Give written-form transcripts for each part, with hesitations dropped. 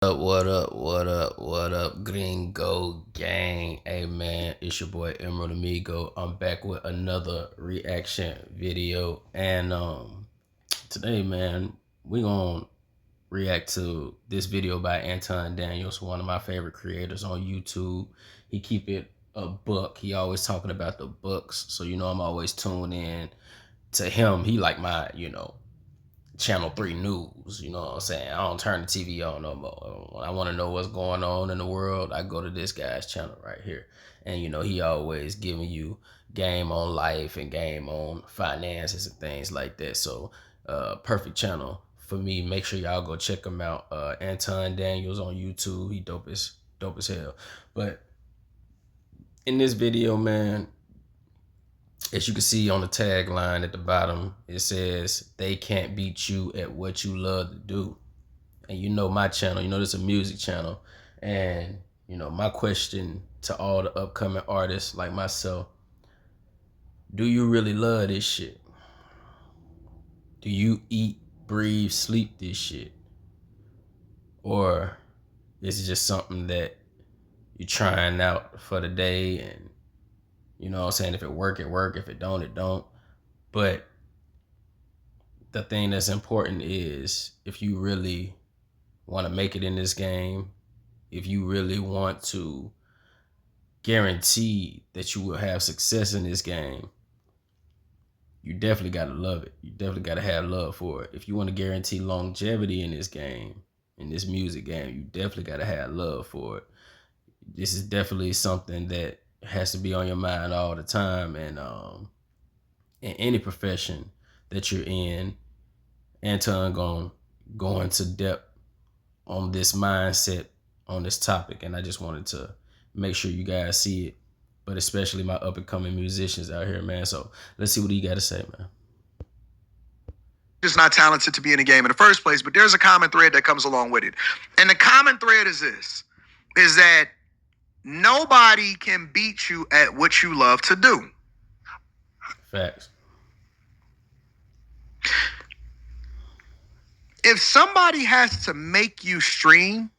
What up, Gringo Gang? Hey man, it's your boy Emerald Amigo. I'm back with another reaction video. And today, man, we gonna react to this video by Anton Daniels, one of my favorite creators on YouTube. He keep it a buck. He always talking about the books. So I'm always tuned in to him. He like my, Channel 3 news, you know what I'm saying? I don't turn the TV on no more. When I want to know what's going on in the world, I go to this guy's channel right here. And he always giving you game on life and game on finances and things like that. So perfect channel for me. Make sure y'all go check him out. Anton Daniels on YouTube. He dope as hell. But in this video, man, as you can see on the tagline at the bottom, it says, "They can't beat you at what you love to do." And my channel, this is a music channel. And, my question to all the upcoming artists like myself, do you really love this shit? Do you eat, breathe, sleep this shit? Or is it just something that you're trying out for the day and, you know what I'm saying, if it work, it work. If it don't, it don't. But the thing that's important is if you really want to make it in this game, if you really want to guarantee that you will have success in this game, you definitely got to love it. You definitely got to have love for it. If you want to guarantee longevity in this game, in this music game, you definitely got to have love for it. This is definitely something that has to be on your mind all the time. And in any profession that you're in, Anton gonna go into depth on this mindset, on this topic, and I just wanted to make sure you guys see it, but especially my up and coming musicians out here, man. So let's see what he got to say, man. Just not talented to be in the game in the first place, but there's a common thread that comes along with it. And the common thread is this, is that nobody can beat you at what you love to do. Facts. If somebody has to make you stream,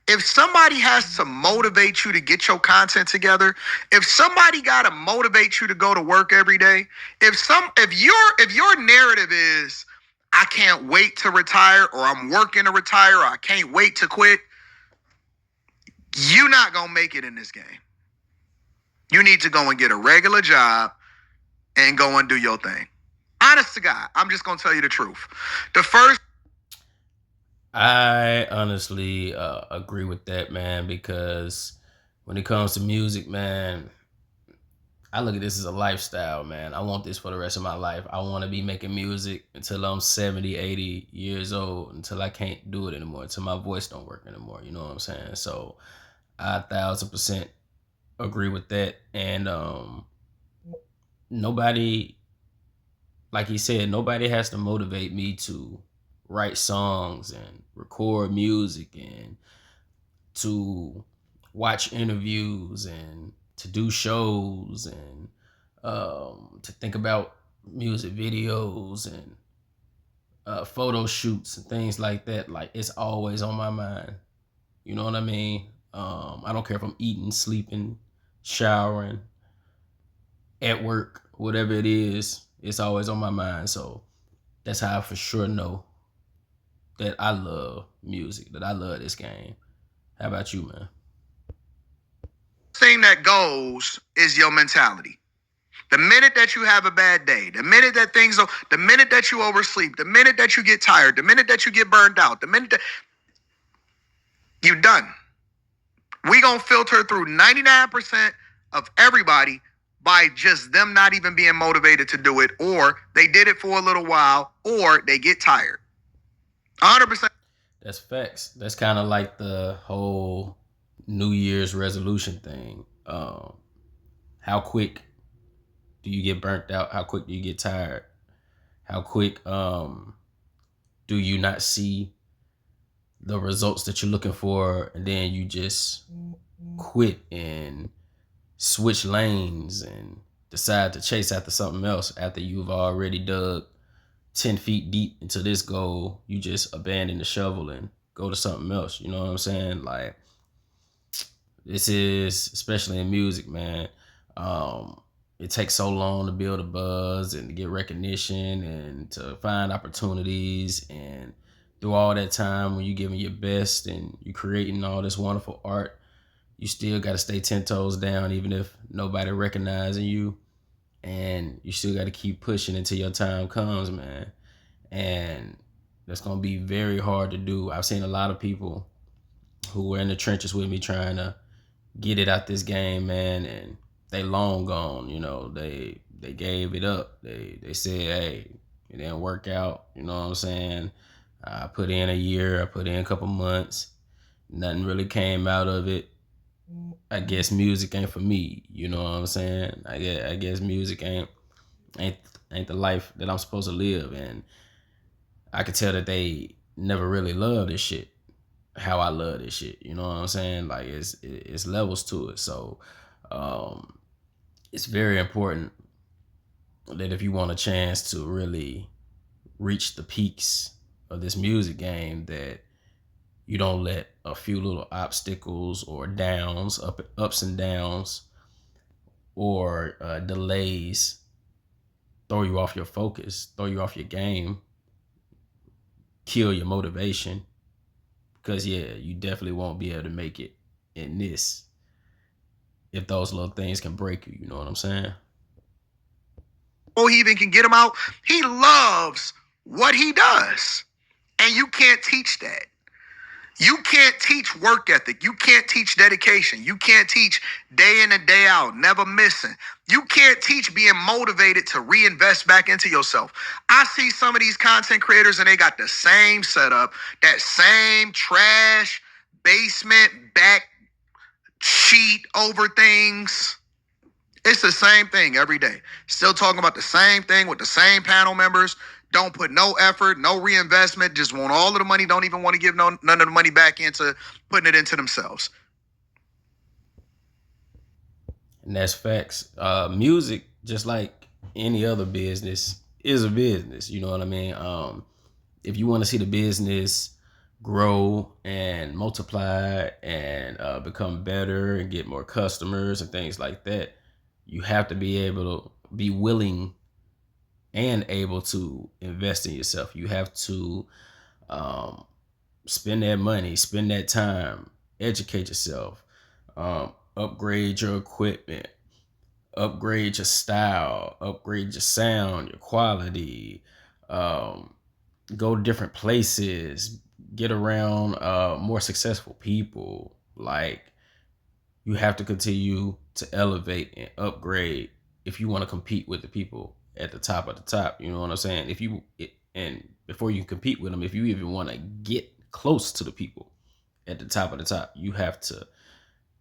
if somebody has to motivate you to get your content together, if somebody got to motivate you to go to work every day, if your narrative is, I can't wait to retire, or I'm working to retire, or I can't wait to quit, you're not going to make it in this game. You need to go and get a regular job and go and do your thing. Honest to God, I'm just going to tell you the truth. I honestly agree with that, man, because when it comes to music, man, I look at this as a lifestyle, man. I want this for the rest of my life. I want to be making music until I'm 70, 80 years old, until I can't do it anymore, until my voice don't work anymore. You know what I'm saying? So I 1,000% agree with that. And nobody, like he said, nobody has to motivate me to write songs and record music and to watch interviews and to do shows and to think about music videos and photo shoots and things like that. Like, it's always on my mind. You know what I mean? I don't care if I'm eating, sleeping, showering, at work, whatever it is, it's always on my mind. So that's how I for sure know that I love music, that I love this game. How about you, man? Thing that goes is your mentality. The minute that you have a bad day, the minute that the minute that you oversleep, the minute that you get tired, the minute that you get burned out, the minute that you're done. We gonna filter through 99% of everybody by just them not even being motivated to do it, or they did it for a little while, or they get tired. 100%. That's facts. That's kind of like the whole New Year's resolution thing. How quick do you get burnt out? How quick do you get tired? How quick do you not see the results that you're looking for, and then you just quit and switch lanes and decide to chase after something else after you've already dug 10 feet deep into this goal? You just abandon the shovel and go to something else. You know what I'm saying? Like, this is, especially in music, man. It takes so long to build a buzz and to get recognition and to find opportunities. And through all that time, when you're giving your best and you're creating all this wonderful art, you still got to stay 10 toes down, even if nobody recognizing you. And you still got to keep pushing until your time comes, man. And that's going to be very hard to do. I've seen a lot of people who were in the trenches with me trying to get it out this game, man, and they long gone. You know, they gave it up. They said, hey, it didn't work out. You know what I'm saying? I put in a year, I put in a couple months, nothing really came out of it. I guess music ain't for me. You know what I'm saying? I guess music ain't the life that I'm supposed to live. And I could tell that they never really loved this shit how I love this shit. You know what I'm saying? Like, it's levels to it. So it's very important that if you want a chance to really reach the peaks of this music game, that you don't let a few little obstacles or downs, ups and downs, or delays throw you off your focus, throw you off your game, kill your motivation. Because, yeah, you definitely won't be able to make it in this if those little things can break you. You know what I'm saying? Before he even can get him out, he loves what he does. And you can't teach that. You can't teach work ethic. You can't teach dedication. You can't teach day in and day out, never missing. You can't teach being motivated to reinvest back into yourself. I see some of these content creators and they got the same setup, that same trash basement back sheet over things. It's the same thing every day. Still talking about the same thing with the same panel members. Don't put no effort, no reinvestment, just want all of the money, don't even want to give none of the money back into putting it into themselves. And that's facts. Music, just like any other business, is a business. You know what I mean? If you want to see the business grow and multiply and become better and get more customers and things like that, you have to be able to be willing and able to invest in yourself. You have to spend that money, spend that time, educate yourself, upgrade your equipment, upgrade your style, upgrade your sound, your quality, go to different places, get around more successful people. Like, you have to continue to elevate and upgrade if you want to compete with the people at the top of the top. You know what I'm saying? And before you compete with them, if you even want to get close to the people at the top of the top, you have to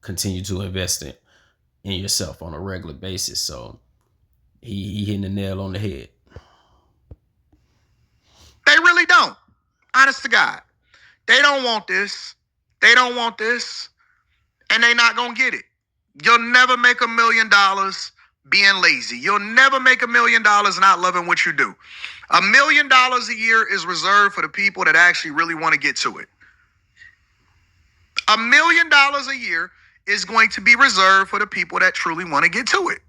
continue to invest in yourself on a regular basis. So he hitting the nail on the head. They really don't. Honest to God. They don't want this. They don't want this. And they not going to get it. You'll never make $1 million being lazy. You'll never make $1 million not loving what you do. $1 million a year is reserved for the people that actually really want to get to it. $1 million a year is going to be reserved for the people that truly want to get to it.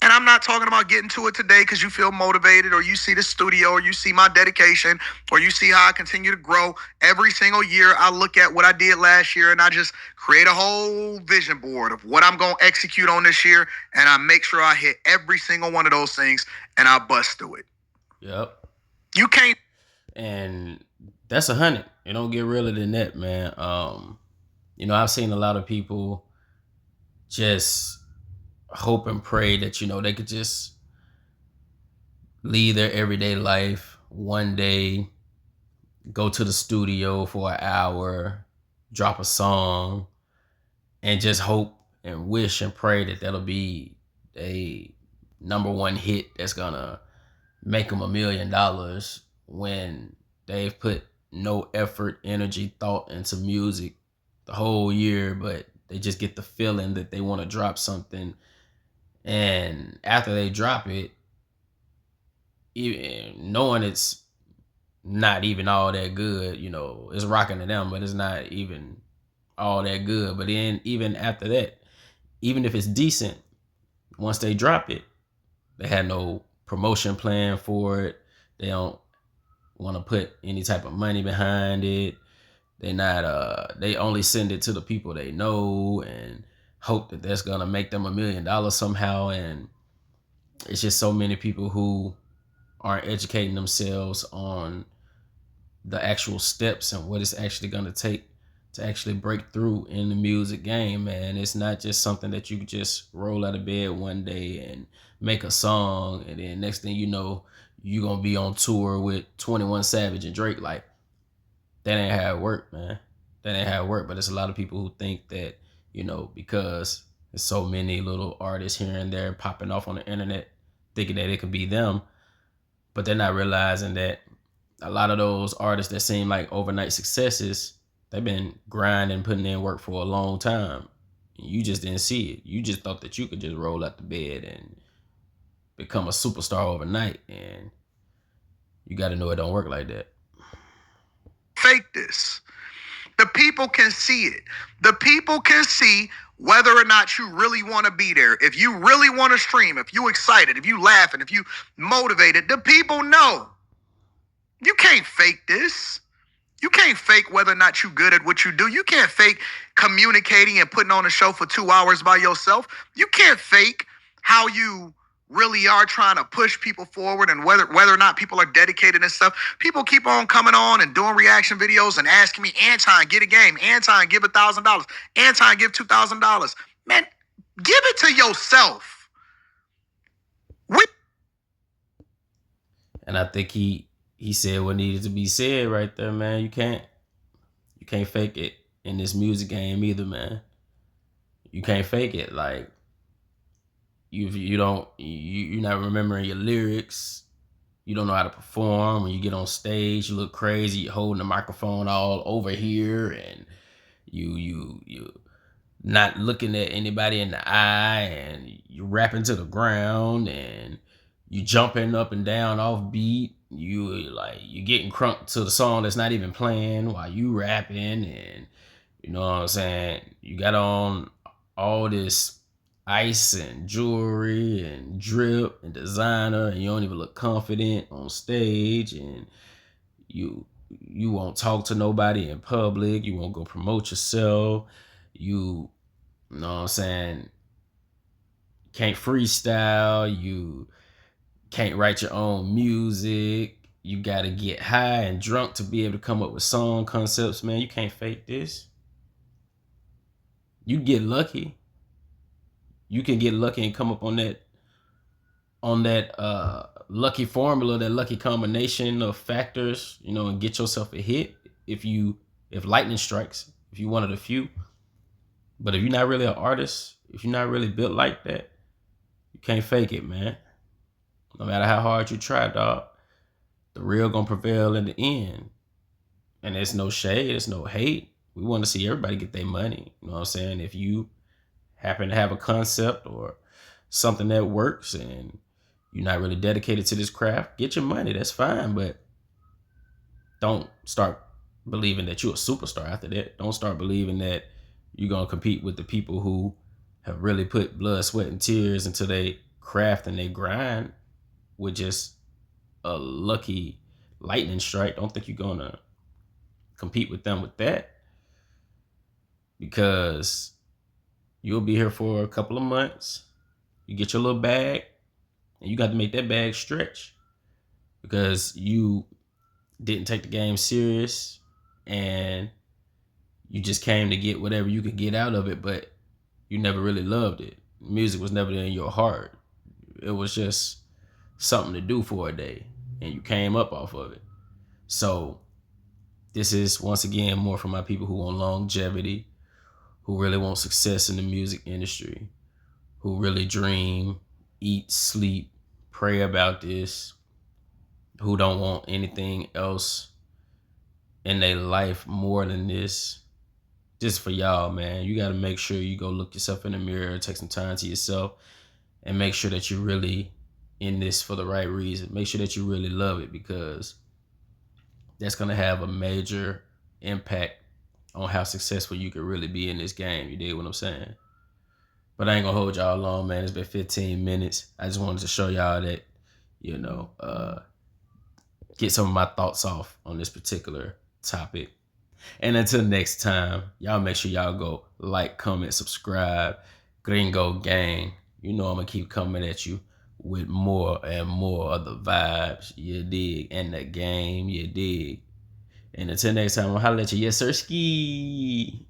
And I'm not talking about getting to it today because you feel motivated, or you see the studio, or you see my dedication, or you see how I continue to grow. Every single year, I look at what I did last year and I just create a whole vision board of what I'm going to execute on this year. And I make sure I hit every single one of those things and I bust through it. Yep. You can't. And that's 100. It don't get realer than that, man. You know, I've seen a lot of people just hope and pray that, you know, they could just leave their everyday life one day, go to the studio for an hour, drop a song, and just hope and wish and pray that that'll be a #1 hit that's gonna make them $1 million, when they've put no effort, energy, thought into music the whole year, but they just get the feeling that they want to drop something. And after they drop it, even knowing it's not even all that good. You know, it's rocking to them, but it's not even all that good. But then even after that, even if it's decent, once they drop it, they had no promotion plan for it. They don't want to put any type of money behind it. They only send it to the people they know and hope that that's gonna make them $1 million somehow. And it's just so many people who aren't educating themselves on the actual steps and what it's actually gonna take to actually break through in the music game, man. It's not just something that you could just roll out of bed one day and make a song, and then next thing you know, you're gonna be on tour with 21 Savage and Drake. Like, that ain't how it work, man. That ain't how it work. But there's a lot of people who think that, you know, because there's so many little artists here and there popping off on the internet, thinking that it could be them, but they're not realizing that a lot of those artists that seem like overnight successes, they've been grinding, putting in work for a long time. You just didn't see it. You just thought that you could just roll out the bed and become a superstar overnight. And you got to know it don't work like that. Fake this. The people can see it. The people can see whether or not you really want to be there. If you really want to stream, if you excited, if you laughing, if you motivated, the people know. You can't fake this. You can't fake whether or not you're good at what you do. You can't fake communicating and putting on a show for 2 hours by yourself. You can't fake how you really are trying to push people forward and whether or not people are dedicated and stuff. People keep on coming on and doing reaction videos and asking me, Anton, get a game. Anton, give $1,000. Anton, give $2,000. Man, give it to yourself. And I think he said what needed to be said right there, man. You can't fake it in this music game either, man. You can't fake it. Like, you're not remembering your lyrics. You don't know how to perform. When you get on stage, you look crazy. You're holding the microphone all over here, and you not looking at anybody in the eye, and you rapping to the ground, and you jumping up and down off beat. You getting crunk to the song that's not even playing while you rapping, and you know what I'm saying? You got on all this ice and jewelry and drip and designer, and you don't even look confident on stage, and you won't talk to nobody in public. You won't go promote yourself. You know what I'm saying? Can't freestyle. You can't write your own music. You got to get high and drunk to be able to come up with song concepts, man. You can't fake this. You get lucky. You can get lucky and come up on that lucky formula, that lucky combination of factors, you know, and get yourself a hit if lightning strikes, if you're one of the few. But if you're not really an artist, if you're not really built like that, you can't fake it, man. No matter how hard you try, dog, the real gonna prevail in the end. And there's no shade, there's no hate. We want to see everybody get their money. You know what I'm saying? If you happen to have a concept or something that works and you're not really dedicated to this craft, get your money. That's fine. But don't start believing that you're a superstar after that. Don't start believing that you're going to compete with the people who have really put blood, sweat, and tears into their craft and their grind with just a lucky lightning strike. Don't think you're going to compete with them with that, because you'll be here for a couple of months. You get your little bag, and you got to make that bag stretch because you didn't take the game serious and you just came to get whatever you could get out of it, but you never really loved it. Music was never in your heart. It was just something to do for a day, and you came up off of it. So this is, once again, more for my people who want longevity, who really want success in the music industry, who really dream, eat, sleep, pray about this, who don't want anything else in their life more than this. Just for y'all, man, you got to make sure you go look yourself in the mirror, take some time to yourself, and make sure that you're really in this for the right reason. Make sure that you really love it, because that's gonna have a major impact on how successful you can really be in this game. You dig what I'm saying? But I ain't gonna hold y'all long, man. It's been 15 minutes. I just wanted to show y'all that, you know, get some of my thoughts off on this particular topic. And until next time, y'all make sure y'all go like, comment, subscribe. Gringo Gang. You know I'm gonna keep coming at you with more and more of the vibes, you dig, and the game, you dig. And until next time, I'll holler at you. Yes, sir, ski.